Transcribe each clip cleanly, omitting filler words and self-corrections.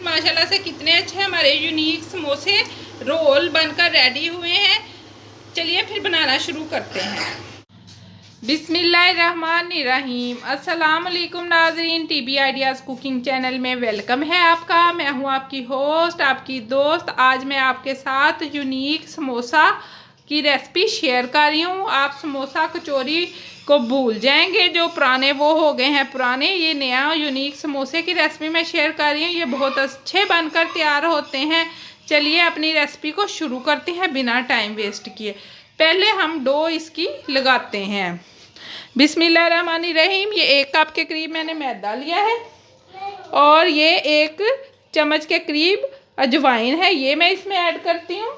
माशाल्लाह से कितने अच्छे हमारे यूनिक समोसे रोल बनकर रेडी हुए हैं। चलिए फिर बनाना शुरू करते हैं। बिस्मिल्लाहिर्रहमानिर्रहीम। अस्सलाम वालेकुम नाज़रीन, टीबी आइडियाज़ कुकिंग चैनल में वेलकम है आपका। मैं हूँ आपकी होस्ट, आपकी दोस्त। आज मैं आपके साथ यूनिक समोसा की रेसिपी शेयर कर रही हूँ। आप समोसा कचौरी को भूल जाएंगे, जो पुराने वो हो गए हैं पुराने। ये नया यूनिक समोसे की रेसिपी मैं शेयर कर रही हूँ। ये बहुत अच्छे बनकर तैयार होते हैं। चलिए अपनी रेसिपी को शुरू करते हैं बिना टाइम वेस्ट किए। पहले हम डो इसकी लगाते हैं। बिस्मिल्लाहिर्रहमानिर्रहीम। ये 1 कप के करीब मैंने मैदा लिया है और ये 1 चम्मच के करीब अजवाइन है, ये मैं इसमें ऐड करती हूँ।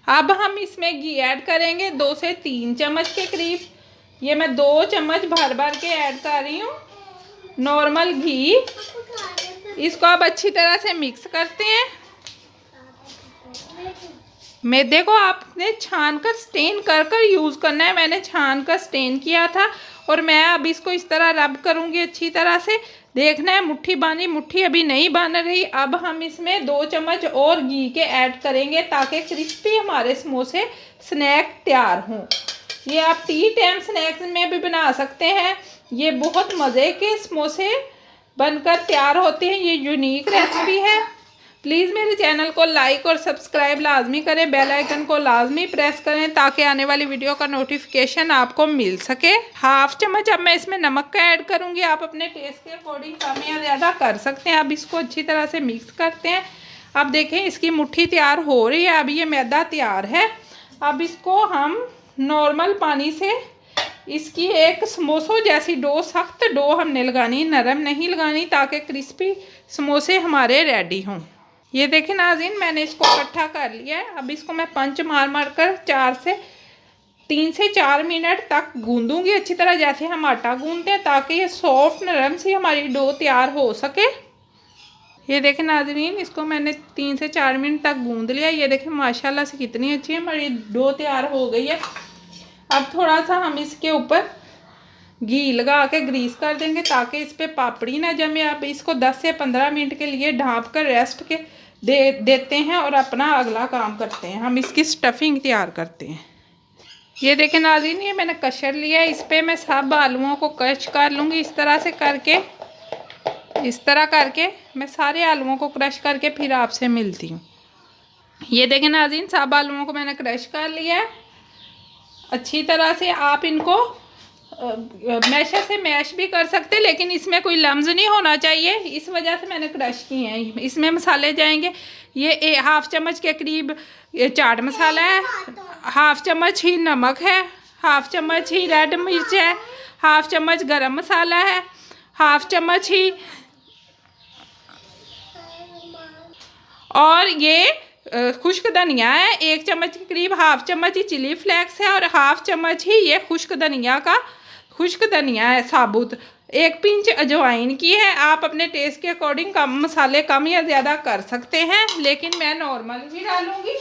अब हम इसमें घी ऐड करेंगे 2 से 3 चम्मच के करीब। ये मैं 2 चम्मच भर भर के ऐड कर रही हूँ, नॉर्मल घी। इसको अब अच्छी तरह से मिक्स करते हैं। मैदे को आपने छान कर स्टेन कर यूज़ करना है। मैंने छान कर स्टेन किया था और मैं अब इसको इस तरह रब करूँगी अच्छी तरह से। देखना है मुट्ठी बानी, मुट्ठी अभी नहीं बन रही। अब हम इसमें 2 चम्मच और घी के ऐड करेंगे ताकि क्रिस्पी हमारे समोसे स्नैक तैयार हों। ये आप टी टाइम स्नैक्स में भी बना सकते हैं। ये बहुत मज़े के समोसे बनकर तैयार होते हैं। ये यूनिक रेसिपी है। प्लीज़ मेरे चैनल को लाइक और सब्सक्राइब लाजमी करें, बेल आइकन को लाजमी प्रेस करें ताकि आने वाली वीडियो का नोटिफिकेशन आपको मिल सके। 1/2 चम्मच अब मैं इसमें नमक का ऐड करूंगी। आप अपने टेस्ट के अकॉर्डिंग कम या ज़्यादा कर सकते हैं। अब इसको अच्छी तरह से मिक्स करते हैं। अब देखें इसकी मुट्ठी तैयार हो रही है। अब ये मैदा तैयार है। अब इसको हम नॉर्मल पानी से इसकी एक समोसों जैसी डो, सख्त डो हमने लगानी, नरम नहीं लगानी, ताकि क्रिस्पी समोसे हमारे रेडी हों। ये देखें नाज़रीन, मैंने इसको इकट्ठा कर लिया है। अब इसको मैं पंच मार मार कर 3 से 4 मिनट तक गूंदूंगी अच्छी तरह, जैसे हम आटा गूंदते हैं, ताकि ये सॉफ्ट नरम सी हमारी डो तैयार हो सके। ये देखें नाज़रीन, इसको मैंने 3 से 4 मिनट तक गूंद लिया। ये देखें माशाल्लाह से कितनी अच्छी हमारी डो तैयार हो गई है। अब थोड़ा सा हम इसके ऊपर घी लगा के ग्रीस कर देंगे ताकि इस पर पापड़ी ना जमे। अब इसको 10 से 15 मिनट के लिए ढाँप कर रेस्ट के देते हैं और अपना अगला काम करते हैं। हम इसकी स्टफिंग तैयार करते हैं। ये देखें नाज़रीन, ये मैंने कशर लिया है। इस पर मैं सब आलूओं को क्रश कर लूँगी। इस तरह से करके, इस तरह करके मैं सारे आलूओं को क्रश करके फिर आपसे मिलती हूँ। ये देखें नाज़रीन, सब आलूओं को मैंने क्रश कर लिया है अच्छी तरह से। आप इनको मैशर से मैश भी कर सकते हैं, लेकिन इसमें कोई लम्स नहीं होना चाहिए, इस वजह से मैंने क्रश किए हैं। इसमें मसाले जाएंगे। ये 1/2 चम्मच के करीब चाट मसाला है, 1/2 चम्मच ही नमक है, 1/2 चम्मच ही रेड मिर्च है, 1/2 चम्मच गरम मसाला है, 1/2 चम्मच ही, और ये खुश्क धनिया है 1 चम्मच के करीब, 1/2 चम्मच ही चिली फ्लेक्स है और 1/2 चम्मच ही ये खुश्क धनिया है साबुत। 1 पिंच अजवाइन की है। आप अपने टेस्ट के अकॉर्डिंग कम मसाले कम या ज़्यादा कर सकते हैं, लेकिन मैं नॉर्मल ही डालूंगी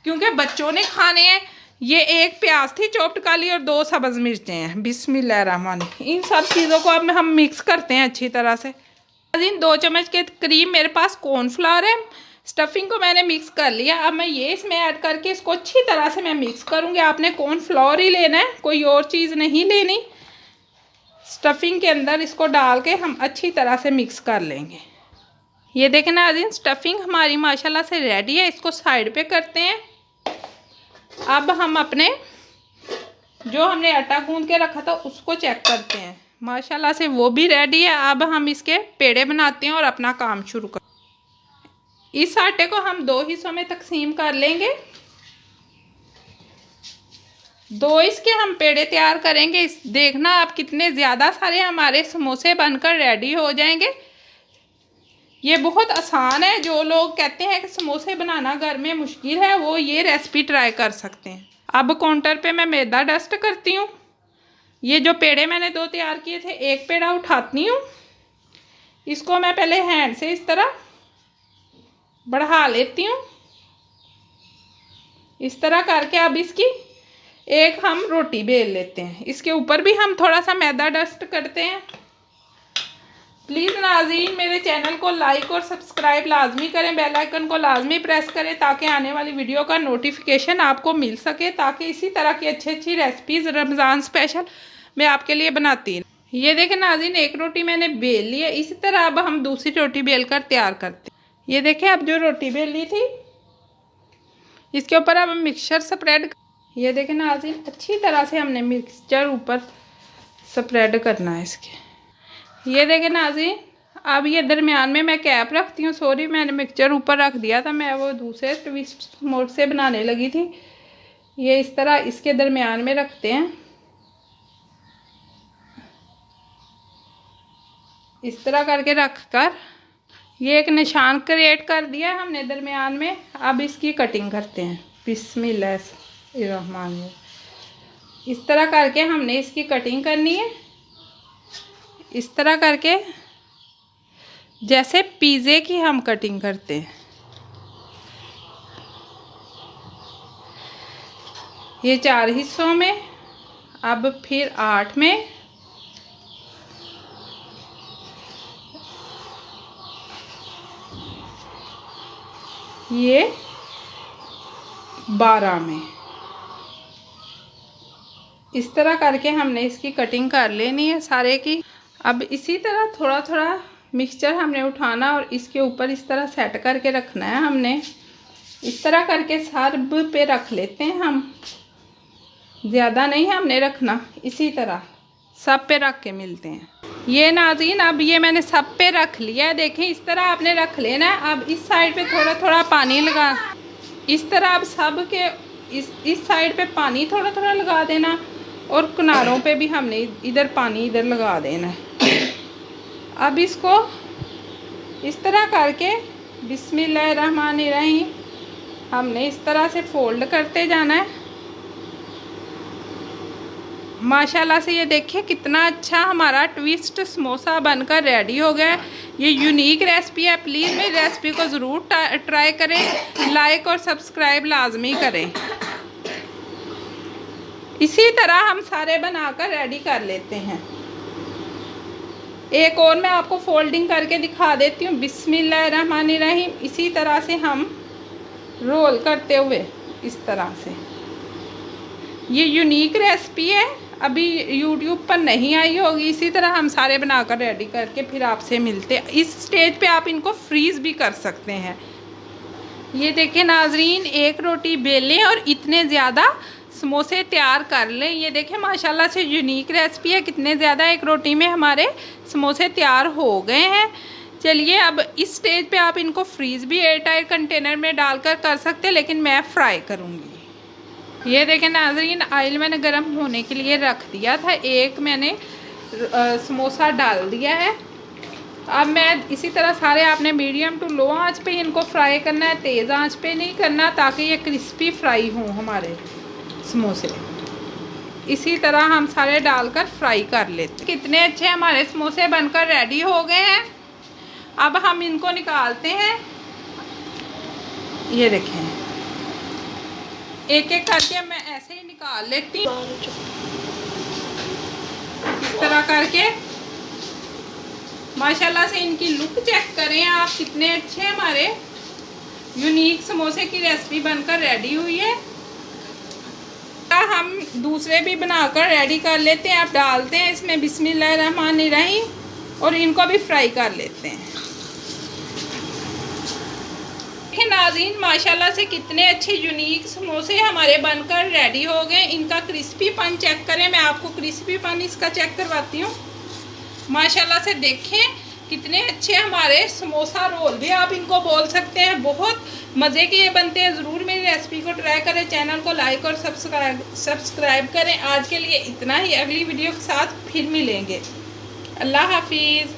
क्योंकि बच्चों ने खाने हैं। ये 1 प्याज थी चॉप्ड काली और 2 सब्ज़ मिर्चें हैं। बिस्मिल्लाहिर्रहमानिर्रहीम। इन सब चीज़ों को अब हम मिक्स करते हैं अच्छी तरह से। 2 चम्मच के करीब मेरे पास कॉर्नफ्लावर है। स्टफिंग को मैंने मिक्स कर लिया। अब मैं ये इसमें ऐड करके इसको अच्छी तरह से मैं मिक्स करूँगी। आपने कॉर्नफ्लावर ही लेना है, कोई और चीज़ नहीं लेनी। स्टफिंग के अंदर इसको डाल के हम अच्छी तरह से मिक्स कर लेंगे। ये देखें नाज़रीन, स्टफिंग हमारी माशाल्लाह से रेडी है। इसको साइड पे करते हैं। अब हम अपने जो हमने आटा गूंद के रखा था उसको चेक करते हैं। माशाल्लाह से वो भी रेडी है। अब हम इसके पेड़े बनाते हैं और अपना काम शुरू करते हैं। इस आटे को हम 2 हिस्सों में तकसीम कर लेंगे। 2 इसके हम पेड़े तैयार करेंगे। इस देखना आप कितने ज़्यादा सारे हमारे समोसे बनकर रेडी हो जाएंगे। ये बहुत आसान है। जो लोग कहते हैं कि समोसे बनाना घर में मुश्किल है, वो ये रेसिपी ट्राई कर सकते हैं। अब काउंटर पे मैं मैदा डस्ट करती हूँ। ये जो पेड़े मैंने 2 तैयार किए थे, 1 पेड़ा उठाती हूँ। इसको मैं पहले हैंड से इस तरह बढ़ा लेती हूँ। इस तरह करके अब इसकी एक हम रोटी बेल लेते हैं। इसके ऊपर भी हम थोड़ा सा मैदा डस्ट करते हैं प्लीज़ नाज़रीन मेरे चैनल को लाइक और सब्सक्राइब लाजमी करें, बेल आइकन को लाजमी प्रेस करें ताकि आने वाली वीडियो का नोटिफिकेशन आपको मिल सके, ताकि इसी तरह की अच्छी अच्छी रेसिपीज़ रमज़ान स्पेशल मैं आपके लिए बनाती हूँ। ये देखें नाज़रीन, एक रोटी मैंने बेल ली है। इसी तरह अब हम दूसरी रोटी बेल कर तैयार करते हैं। ये देखें, अब जो रोटी बेल ली थी इसके ऊपर अब हम मिक्सचर स्प्रेड, ये देखें नाज़रीन, अच्छी तरह से हमने मिक्सचर ऊपर स्प्रेड करना है इसके। ये देखें नाज़रीन, अब ये दरमियान में मैं कैप रखती हूँ। सॉरी, मैंने मिक्सचर ऊपर रख दिया था, मैं वो दूसरे ट्विस्ट मोड से बनाने लगी थी। ये इस तरह इसके दरमियान में रखते हैं, इस तरह करके रख कर ये एक निशान क्रिएट कर दिया हमने दरमियान में। अब इसकी कटिंग करते हैं। बिस्मिल्लाहिर्रहमानिर्रहीम। इस तरह करके हमने इसकी कटिंग करनी है, इस तरह करके जैसे पिज़्ज़े की हम कटिंग करते हैं। ये 4 हिस्सों में, अब फिर 8 में, ये 12 में, इस तरह करके हमने इसकी कटिंग कर लेनी है सारे की। अब इसी तरह थोड़ा थोड़ा मिक्सचर हमने उठाना और इसके ऊपर इस तरह सेट करके रखना है हमने। इस तरह करके सब पे रख लेते हैं हम, ज़्यादा नहीं हमने रखना, इसी तरह सब पे रख के मिलते हैं। ये नाज़रीन, अब ये मैंने सब पे रख लिया है। देखें, इस तरह आपने रख लेना है। अब इस साइड पे थोड़ा थोड़ा पानी लगा, इस तरह अब सब के इस साइड पे पानी थोड़ा थोड़ा लगा देना और किनारों पे भी हमने इधर पानी इधर लगा देना है। अब इसको इस तरह करके बिस्मिल्लाहिर्रहमानिर्रहीम हमने इस तरह से फोल्ड करते जाना है। माशाल्लाह से ये देखिए कितना अच्छा हमारा ट्विस्ट समोसा बनकर रेडी हो गया है। ये यूनिक रेसिपी है, प्लीज़ मेरी रेसिपी को ज़रूर ट्राई करें, लाइक और सब्सक्राइब लाजमी करें। इसी तरह हम सारे बनाकर रेडी कर लेते हैं। एक और मैं आपको फोल्डिंग करके दिखा देती हूँ। बिस्मिल्लाहिर्रहमानिर्रहीम, इसी तरह से हम रोल करते हुए इस तरह से। ये यूनिक रेसिपी है, अभी यूट्यूब पर नहीं आई होगी। इसी तरह हम सारे बनाकर रेडी करके फिर आपसे मिलते हैं। इस स्टेज पे आप इनको फ्रीज़ भी कर सकते हैं। ये देखें नाजरीन, एक रोटी बेलें और इतने ज़्यादा समोसे तैयार कर लें। ये देखें माशाल्लाह से यूनिक रेसिपी है, कितने ज़्यादा एक रोटी में हमारे समोसे तैयार हो गए हैं। चलिए, अब इस स्टेज पे आप इनको फ्रीज़ भी एयर टाइट कंटेनर में डालकर कर सकते हैं, लेकिन मैं फ्राई करूँगी। ये देखें नाजरीन, ऑयल मैंने गर्म होने के लिए रख दिया था। एक मैंने समोसा डाल दिया है। अब मैं इसी तरह सारे आपने मीडियम टू लो आंच पे इनको फ्राई करना है, तेज़ आंच पे नहीं करना, ताकि ये क्रिस्पी फ्राई हों हमारे समोसे। इसी तरह हम सारे डालकर फ्राई कर लेते। कितने अच्छे हमारे समोसे बनकर रेडी हो गए हैं। अब हम इनको निकालते हैं। ये देखें, एक एक करके मैं ऐसे ही निकाल लेती हूँ, इस तरह करके। माशाल्लाह से इनकी लुक चेक करें आप, कितने अच्छे हमारे यूनिक समोसे की रेसिपी बनकर रेडी हुई है। हम दूसरे भी बनाकर रेडी कर लेते हैं। आप डालते हैं इसमें बिस्मिल्लाहिर्रहमानिर्रहीम और इनको भी फ्राई कर लेते हैं। नाज़रीन, माशाल्लाह से कितने अच्छे यूनिक समोसे हमारे बनकर रेडी हो गए। इनका क्रिस्पीपन चेक करें, मैं आपको क्रिस्पीपन इसका चेक करवाती हूँ। माशाल्लाह से देखें कितने अच्छे हमारे समोसा रोल भी आप इनको बोल सकते हैं। बहुत मज़े के ये बनते हैं। ज़रूर मेरी रेसिपी को ट्राई करें, चैनल को लाइक और सब्सक्राइब करें। आज के लिए इतना ही, अगली वीडियो के साथ फिर मिलेंगे। अल्लाह हाफिज़।